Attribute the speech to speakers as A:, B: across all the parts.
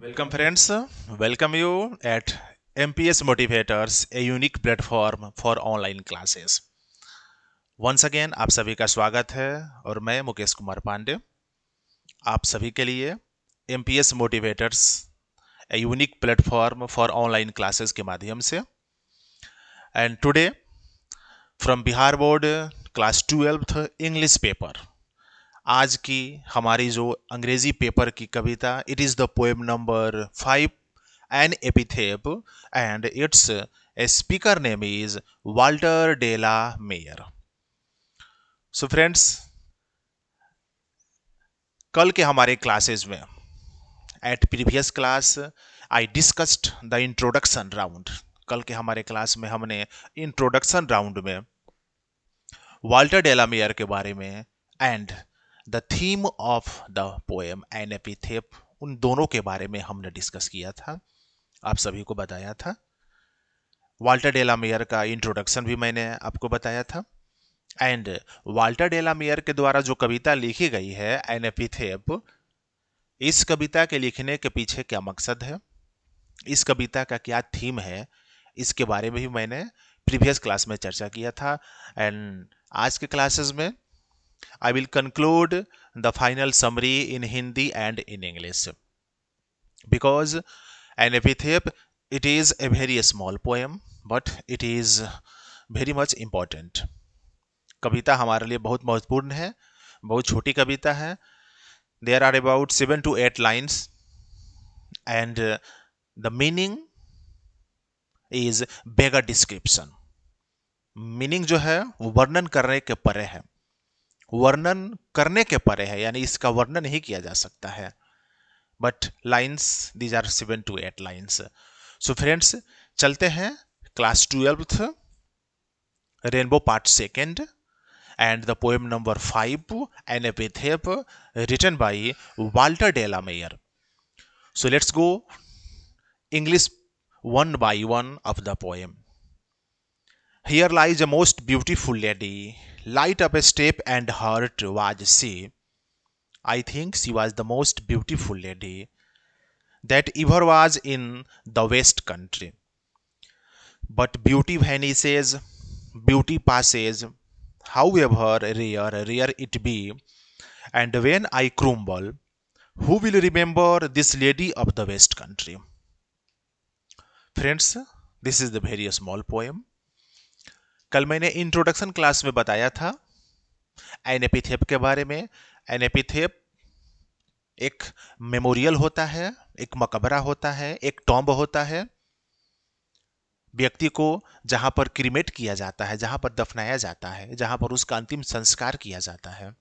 A: Welcome, friends. Welcome you at MPS Motivators, a unique platform for online classes. Once again, आप सभी का स्वागत है और मैं मुकेश कुमार पांडे आप सभी के लिए MPS Motivators, a unique platform for online classes के माध्यम से and today from Bihar board class 12th English paper आज की हमारी जो अंग्रेजी पेपर की कविता it is the poem number 5 an epitaph and it's a speaker name is Walter de la Mare. So friends, कल के हमारे क्लासेस में at previous class I discussed the introduction round. कल के हमारे क्लास में हमने इंट्रोडक्शन राउंड में वाल्टर डेला मेयर के बारे में and the theme of the poem N एपिथेप उन दोनों के बारे में हमने डिस्कस किया था, आप सभी को बताया था। वाल्टर डेला मेयर का इंट्रोडक्शन भी मैंने आपको बताया था एंड वाल्टर डेला मेयर के द्वारा जो कविता लिखी गई है एन एपिथेप, इस कविता के लिखने के पीछे क्या मकसद है, इस कविता का क्या थीम है, इसके बारे में भी मैंने प्रीवियस क्लास में चर्चा किया था। एंड आज के क्लासेस में I will conclude the final summary in Hindi and in English because an epitaph it is a very small poem but it is very much important. कविता हमारे लिए बहुत महत्वपूर्ण है, बहुत छोटी कविता है। There are about 7 to 8 lines and the meaning is bigger description. Meaning जो है वो वर्णन करने के परे है, वर्णन करने के परे है, यानी इसका वर्णन नहीं किया जा सकता है। But lines these are 7 to 8 lines. So friends, चलते हैं class 12th rainbow part second and the poem number 5 an epitaph written by Walter de la Mare. So let's go English one by one of the poem. Here lies a most beautiful lady, light up a step and heart was she. I think she was the most beautiful lady that ever was in the West Country. But beauty vanishes, beauty passes, however rare it be, and when I crumble, who will remember this lady of the West Country? Friends, this is the very small poem. कल मैंने introduction class में बताया था N एपिथेप के बारे में। N एपिथेप एक memorial होता है, एक मकबरा होता है, एक टॉम्ब होता है, व्यक्ति को जहां पर क्रीमेट किया जाता है, जहां पर दफनाया जाता है, जहां पर उसका अंतिम संस्कार किया जाता है,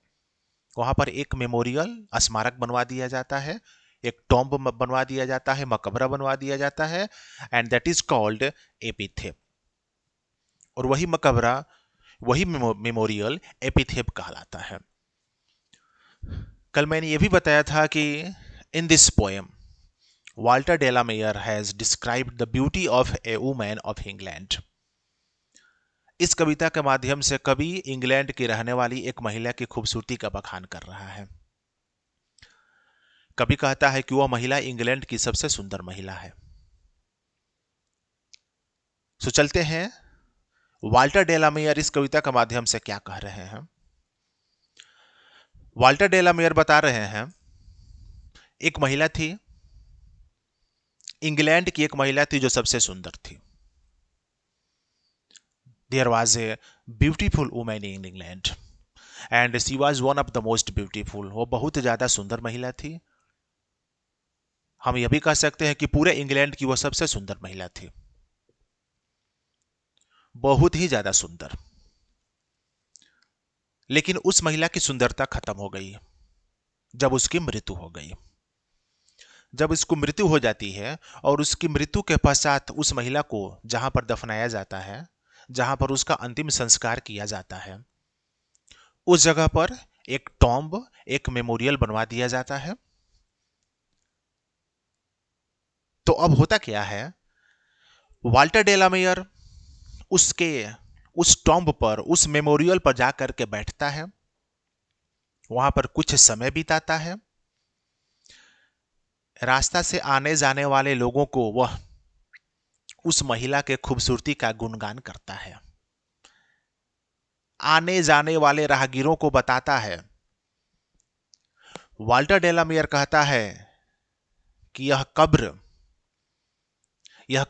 A: वहां पर एक मेमोरियल स्मारक बनवा दिया जाता है, एक टॉम्ब बनवा दिया जाता है, मकबरा बनवा दिया जाता है एंड दैट इज कॉल्ड एपिथेप। और वही मकबरा, वही मेमोरियल एपिथेप कहलाता है। कल मैंने यह भी बताया था कि in this poem Walter de la Mare has described the beauty of a woman of England. इस कविता के माध्यम से कवि इंग्लैंड की रहने वाली एक महिला की खूबसूरती का बखान कर रहा है। कवि कहता है कि वह महिला इंग्लैंड की सबसे सुंदर महिला है। सो चलते हैं वाल्टर डेला मेयर इस कविता के माध्यम से क्या कह रहे हैं। वाल्टर डेला मेयर बता रहे हैं, एक महिला थी, इंग्लैंड की एक महिला थी जो सबसे सुंदर थी। There was a beautiful women in England and she was one of the most beautiful. वो बहुत ज्यादा सुंदर महिला थी। हम यह भी कह सकते हैं कि पूरे इंग्लैंड की वो सबसे सुंदर महिला थी, बहुत ही ज्यादा सुंदर। लेकिन उस महिला की सुंदरता खत्म हो गई जब उसकी मृत्यु हो गई। जब उसको मृत्यु हो जाती है और उसकी मृत्यु के पश्चात उस महिला को जहां पर दफनाया जाता है, जहां पर उसका अंतिम संस्कार किया जाता है, उस जगह पर एक टॉम्ब, एक मेमोरियल बनवा दिया जाता है। तो अब होता क्या है, वाल्टर डेला मेयर उसके उस टॉम्ब पर, उस मेमोरियल पर जाकर के बैठता है, वहां पर कुछ समय बिताता है रास्ता से आने जाने वाले लोगों को वह उस महिला के खूबसूरती का गुणगान करता है, आने जाने वाले राहगीरों को बताता है। वाल्टर डेलामियर कहता है कि यह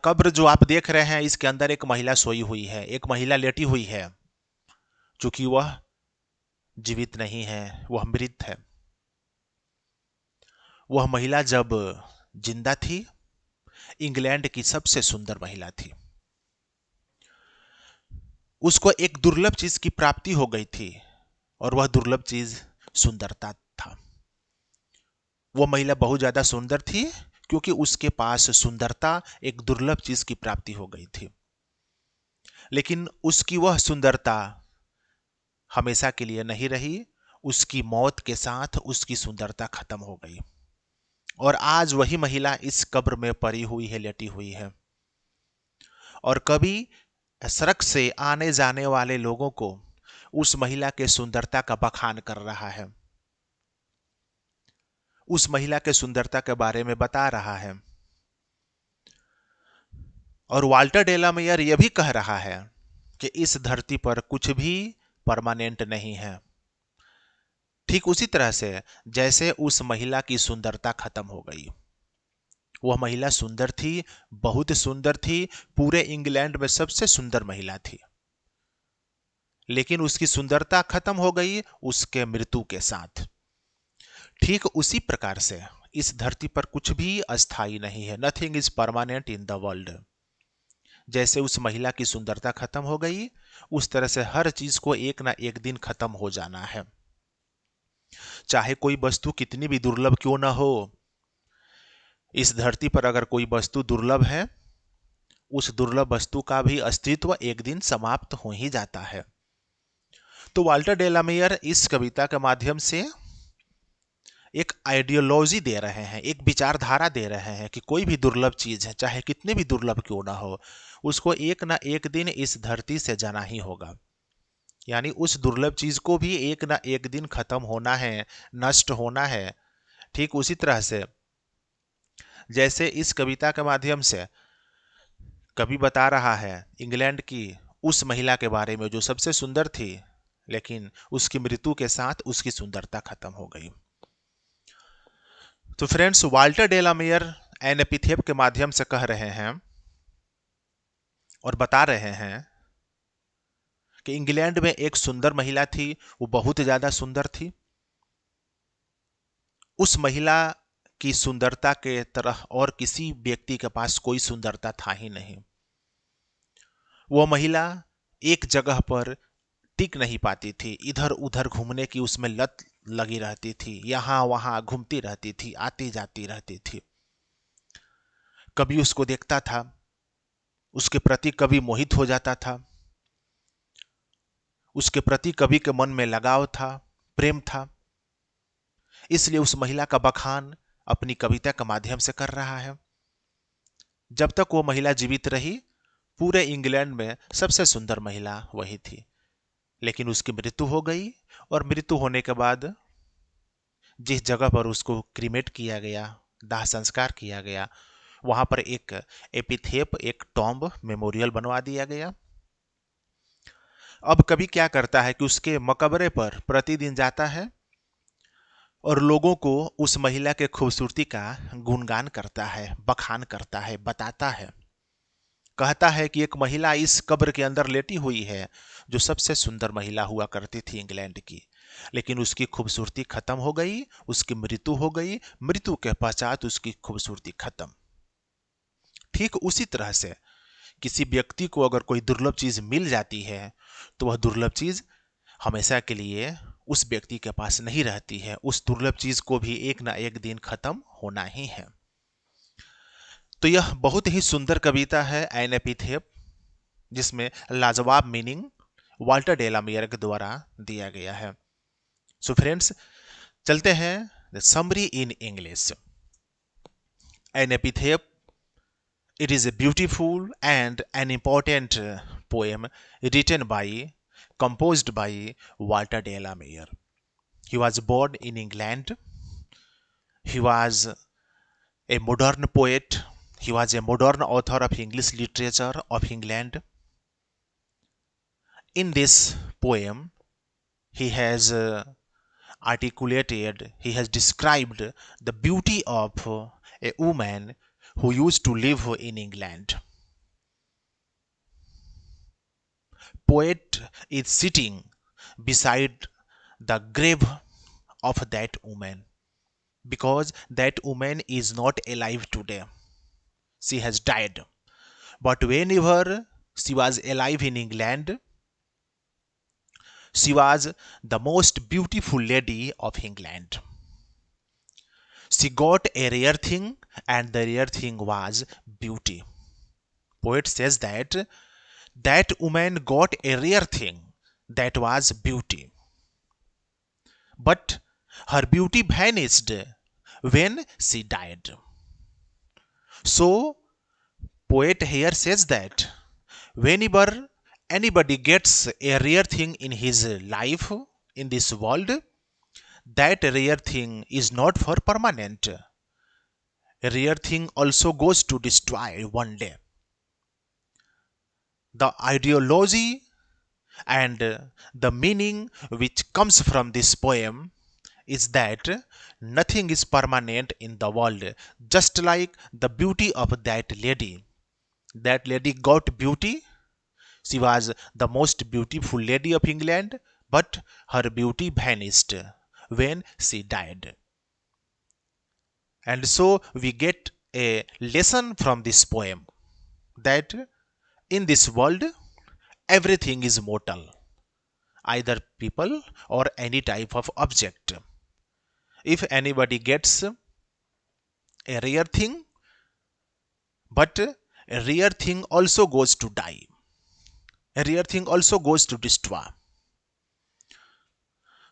A: कब्र जो आप देख रहे हैं, इसके अंदर एक महिला सोई हुई है, एक महिला लेटी हुई है, चूंकि वह जीवित नहीं है, वह मृत है। वह महिला जब जिंदा थी, इंग्लैंड की सबसे सुंदर महिला थी। उसको एक दुर्लभ चीज की प्राप्ति हो गई थी, और वह दुर्लभ चीज सुंदरता था। वह महिला बहुत ज्यादा सुंदर थी, क्योंकि उसके पास सुंदरता, एक दुर्लभ चीज की प्राप्ति हो गई थी। लेकिन उसकी वह सुंदरता हमेशा के लिए नहीं रही। उसकी मौत के साथ उसकी सुंदरता खत्म हो गई, और आज वही महिला इस कब्र में पड़ी हुई है, लेटी हुई है। और कभी सड़क से आने जाने वाले लोगों को उस महिला के सुंदरता का बखान कर रहा है, उस महिला के सुंदरता के बारे में बता रहा है। और वाल्टर डेलामेयर यह भी कह रहा है कि इस धरती पर कुछ भी परमानेंट नहीं है। ठीक उसी तरह से जैसे उस महिला की सुंदरता खत्म हो गई। वह महिला सुंदर थी, बहुत सुंदर थी, पूरे इंग्लैंड में सबसे सुंदर महिला थी। लेकिन उसकी सुंदरता खत्म हो गई उसके मृत्यु के साथ। ठीक उसी प्रकार से इस धरती पर कुछ भी अस्थायी नहीं है। Nothing is permanent in the world. जैसे उस महिला की सुंदरता खत्म हो गई, उस तरह से हर चीज को एक ना एक दिन खत्म हो जाना है। चाहे कोई वस्तु कितनी भी दुर्लभ क्यों ना हो, इस धरती पर अगर कोई वस्तु दुर्लभ है, उस दुर्लभ वस्तु का भी अस्तित्व एक दिन समाप्त हो ही जाता है। तो वाल्टर डेलामेयर इस कविता के माध्यम से एक आइडियोलॉजी दे रहे हैं, एक विचारधारा दे रहे हैं कि कोई भी दुर्लभ चीज है, चाहे कितनी भी दुर्लभ क्यों ना हो, उसको एक ना एक दिन इस धरती से जाना ही होगा। यानी उस दुर्लभ चीज को भी एक ना एक दिन खत्म होना है, नष्ट होना है। ठीक उसी तरह से जैसे इस कविता के माध्यम से कवि बता रहा है इंग्लैंड की उस महिला के बारे में जो सबसे सुंदर थी, लेकिन उसकी मृत्यु के साथ उसकी सुंदरता खत्म हो गई। तो फ्रेंड्स, वाल्टर डेलामेयर एन एपिथेप के माध्यम से कह रहे हैं और बता रहे हैं कि इंग्लैंड में एक सुंदर महिला थी, वो बहुत ज्यादा सुंदर थी। उस महिला की सुंदरता के तरह और किसी व्यक्ति के पास कोई सुंदरता था ही नहीं। वो महिला एक जगह पर टिक नहीं पाती थी, इधर उधर घूमने की उसमें लत लगी रहती थी, यहां वहां घूमती रहती थी, आती जाती रहती थी। कभी उसको देखता था, उसके प्रति कभी मोहित हो जाता था, उसके प्रति कभी के मन में लगाव था, प्रेम था। इसलिए उस महिला का बखान अपनी कविता के माध्यम से कर रहा है। जब तक वो महिला जीवित रही, पूरे इंग्लैंड में सबसे सुंदर महिला वही थी। लेकिन उसकी मृत्यु हो गई, और मृत्यु होने के बाद जिस जगह पर उसको क्रीमेट किया गया, दाह संस्कार किया गया, वहां पर एक एपिथेप, एक टॉम्ब मेमोरियल बनवा दिया गया। अब कभी क्या करता है कि उसके मकबरे पर प्रतिदिन जाता है और लोगों को उस महिला के खूबसूरती का गुणगान करता है, बखान करता है, बताता है। कहता है कि एक महिला इस कब्र के अंदर लेटी हुई है, जो सबसे सुंदर महिला हुआ करती थी इंग्लैंड की, लेकिन उसकी खूबसूरती खत्म हो गई, उसकी मृत्यु हो गई, मृत्यु के पश्चात उसकी खूबसूरती खत्म। ठीक उसी तरह से किसी व्यक्ति को अगर कोई दुर्लभ चीज मिल जाती है, तो वह दुर्लभ चीज हमेशा के लिए उस व्यक्ति के पास नहीं रहती है। उस दुर्लभ चीज को भी एक ना एक दिन खत्म होना ही है। तो यह बहुत ही सुंदर कविता है एन एपिथेप, जिसमें लाजवाब मीनिंग वाल्टर डेलामियर के द्वारा दिया गया है। सो फ्रेंड्स, चलते हैं the summary in English. An epitaph, it is a beautiful and an important poem written by, composed by Walter de la Mare. He was born in England. He was a modern poet. He was a modern author of English literature of England. In this poem, he has he has described the beauty of a woman who used to live in England. Poet is sitting beside the grave of that woman because that woman is not alive today. She has died. But whenever she was alive in England, she was the most beautiful lady of England. She got a rare thing, and the rare thing was beauty. Poet says that that woman got a rare thing, that was beauty. But her beauty vanished when she died. So, poet here says that whenever anybody gets a rare thing in his life in this world, that rare thing is not for permanent. A rare thing also goes to destroy one day. The ideology and the meaning which comes from this poem is that nothing is permanent in the world, just like the beauty of that lady. That lady got beauty. She was the most beautiful lady of England, but her beauty vanished when she died. And so we get a lesson from this poem that in this world everything is mortal, either people or any type of object. If anybody gets a rare thing, but a rare thing also goes to die. A rare thing also goes to destroy.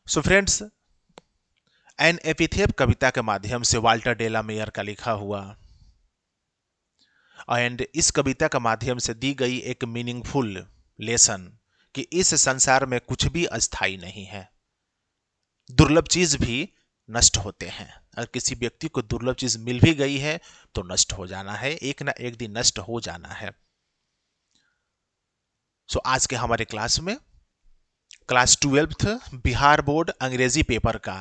A: So friends, an epitaph कविता के माध्यम से Walter de la mayor का लिखा हुआ and इस कविता के माध्यम से दी गई एक मीनिंगफुल लेसन कि इस संसार में कुछ भी अस्थाई नहीं है, दुर्लभ चीज भी नष्ट होते हैं। अगर किसी व्यक्ति को दुर्लभ चीज मिल भी गई है तो नष्ट हो जाना है, एक ना एक दिन नष्ट हो जाना है। सो आज के हमारे क्लास में क्लास 12th बिहार बोर्ड अंग्रेजी पेपर का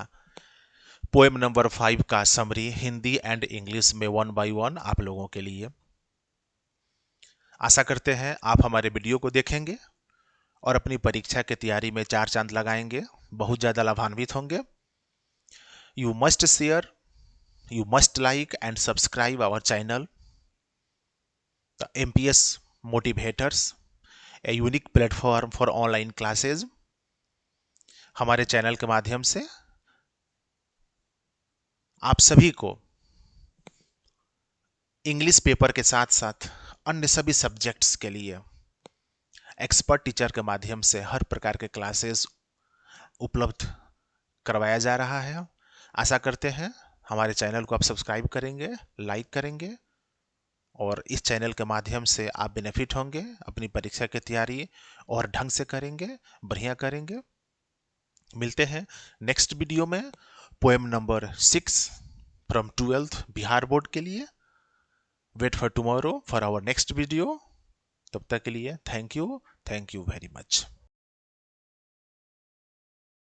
A: पोएम नंबर 5 का समरी हिंदी एंड इंग्लिश में 1 बाय 1 आप लोगों के लिए। आशा करते हैं आप हमारे वीडियो को देखेंगे और अपनी परीक्षा की तैयारी में 4 चांद लगाएंगे, बहुत ज़्यादा लाभान्वित होंगे। You must share, you must like and subscribe our channel the MPS motivators, a unique platform for online classes. हमारे चैनल के माध्यम से आप सभी को इंग्लिश पेपर के साथ साथ अन्य सभी सब्जेक्ट्स के लिए एक्सपर्ट टीचर के माध्यम से हर प्रकार के क्लासेस उपलब्ध करवाया जा रहा है। आशा करते हैं हमारे चैनल को आप सब्सक्राइब करेंगे, लाइक करेंगे और इस चैनल के माध्यम से आप बेनिफिट होंगे, अपनी परीक्षा की तैयारी और ढंग से करेंगे, बढ़िया करेंगे। मिलते हैं नेक्स्ट वीडियो में poem number 6 from 12th Bihar board के लिए। Wait for tomorrow for our next video. तब तक के लिए थैंक यू वेरी मच।